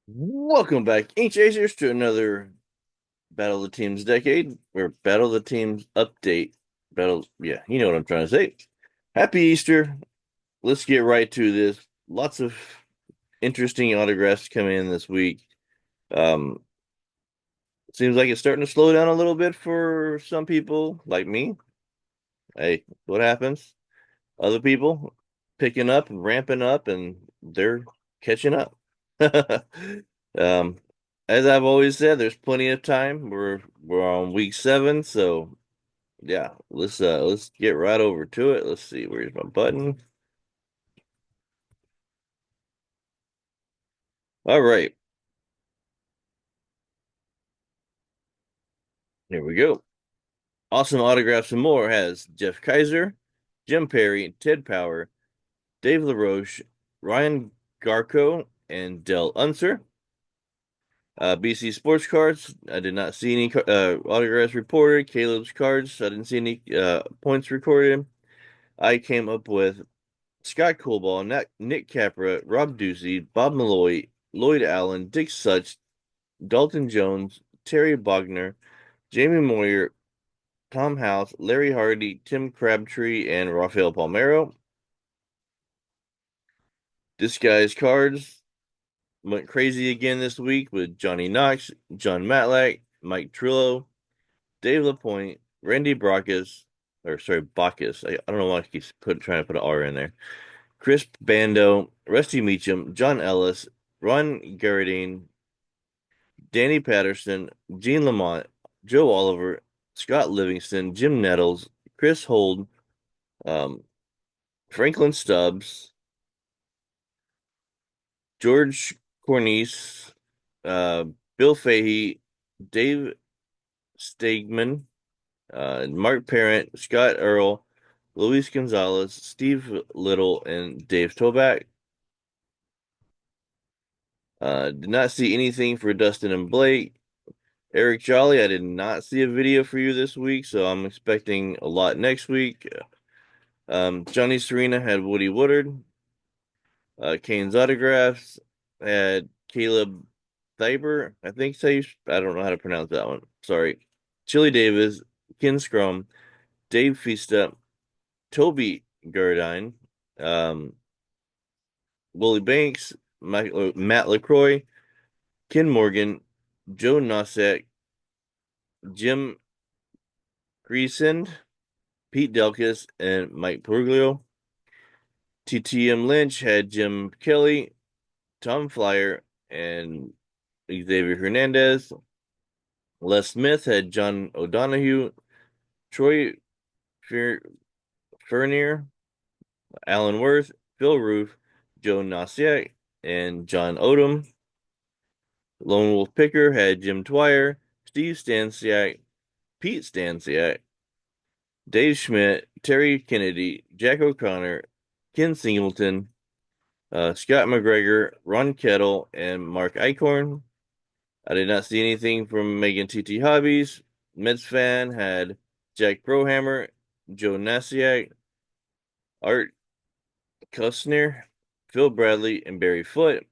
Welcome back, Ink Chasers, to another Battle of the Teams decade, or Battle of the Teams update. Yeah, you know what I'm trying to say. Happy Easter. Let's get right to this. Lots of interesting autographs coming in this week. Um, Seems like it's starting to slow down a little bit for some people, like me. Hey, what happens? Other people picking up and ramping up, and they're catching up. Um, as I've always said, there's plenty of time. We're on week 7, so yeah, let's get right over to it. Let's see, where's my button? All right, here we go. Awesome autographs and more has Jeff Kaiser, Jim Perry, Ted Power, Dave LaRoche, Ryan Garco, and Del Unser. BC Sports Cards. I did not see any autographs reported. Caleb's Cards. I didn't see any points recorded. I came up with Scott Colball, Nick Capra, Rob Ducey, Bob Malloy, Lloyd Allen, Dick Such, Dalton Jones, Terry Bogner, Jamie Moyer, Tom House, Larry Hardy, Tim Crabtree, and Rafael Palmero. Disguise Cards went crazy again this week with Johnny Knox, John Matlack, Mike Trillo, Dave Lapointe, Randy Bacchus. I don't know why I keep trying to put an R in there. Chris Bando, Rusty Meacham, John Ellis, Ron Garradine, Danny Patterson, Gene Lamont, Joe Oliver, Scott Livingston, Jim Nettles, Chris Hold, um, Franklin Stubbs, George Cornice, uh, Bill Fahey, Dave Stegman, Mark Parent, Scott Earl, Luis Gonzalez, Steve Little, and Dave Toback. Did not see anything for Dustin and Blake. Eric Jolly, I did not see a video for you this week, so I'm expecting a lot next week. Johnny Serena had Woody Woodard. Kane's autographs had Caleb Thyber, I think. I don't know how to pronounce that one. Sorry. Chili Davis, Ken Scrum, Dave Fista, Toby Gardine, um, Willie Banks, Matt LaCroix, Ken Morgan, Joe Nosek, Jim Greasend, Pete Delkus, and Mike Perglio. TTM Lynch had Jim Kelly, Tom Flyer, and Xavier Hernandez. Les Smith had John O'Donohue, Troy Fernier, Alan Worth, Phil Roof, Joe Nasiak, and John Odom. Lone Wolf Picker had Jim Dwyer, Steve Stansiak, Pete Stansiak, Dave Schmidt, Terry Kennedy, Jack O'Connor, Ken Singleton, Scott McGregor, Ron Kettle, and Mark Eichhorn. I did not see anything from Megan TT Hobbies. Mets fan had Jack Brohammer, Joe Nasiak, Art Kusner, Phil Bradley, and Barry Foote.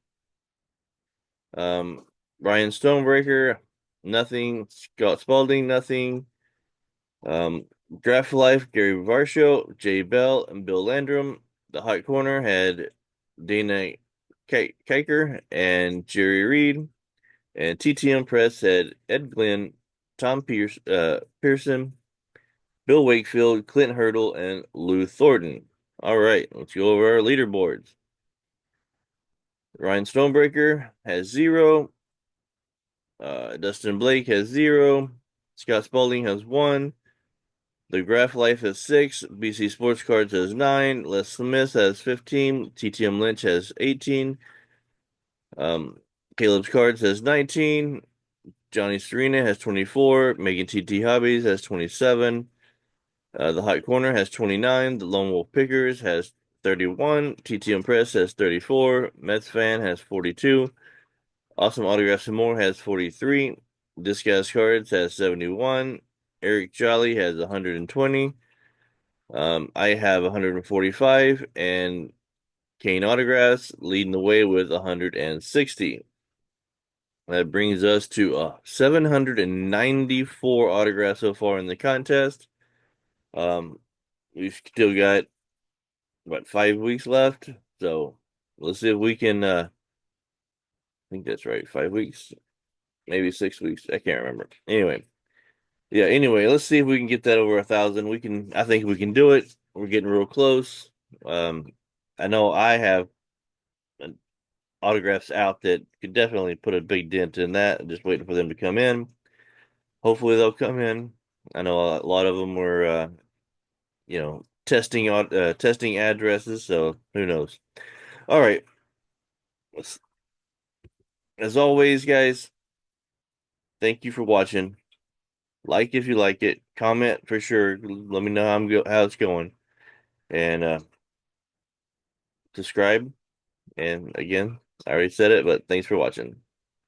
Um, Ryan Stonebraker, nothing. Scott Spalding, nothing. Um, Draft Life, Gary Varsho, Jay Bell, and Bill Landrum. The hot corner had Dana Kiker and Jerry Reed. And TTM Press had Ed Glenn, Pearson, Bill Wakefield, Clint Hurdle, and Lou Thornton. All right, let's go over our leaderboards. Ryan Stonebreaker has 0. Dustin Blake has 0. Scott Spalding has 1. The Graph Life has 6. BC Sports Cards has 9. Les Smith has 15. TTM Lynch has 18. Um, Caleb's Cards has 19. Johnny Serena has 24. Megan TT Hobbies has 27. The Hot Corner has 29. The Lone Wolf Pickers has 31. TTM Press has 34. Mets Fan has 42. Awesome Autographs and More has 43. Disguise Cards has 71. Eric Jolly has 120. I have 145. And Kane Autographs leading the way with 160. That brings us to 794 autographs so far in the contest. Um, we've still got what 5 weeks left, so let's see if we can. I think that's right, 5 weeks, maybe 6 weeks. I can't remember. Anyway, yeah. Anyway, let's see if we can get that over 1,000. We can. I think we can do it. We're getting real close. Um, I know I have autographs out that could definitely put a big dent in that. Just waiting for them to come in. Hopefully they'll come in. I know a lot of them were, testing addresses. So who knows? All right. As always, guys, thank you for watching. Like if you like it. Comment for sure. Let me know how it's going. And subscribe. And again, I already said it, but thanks for watching.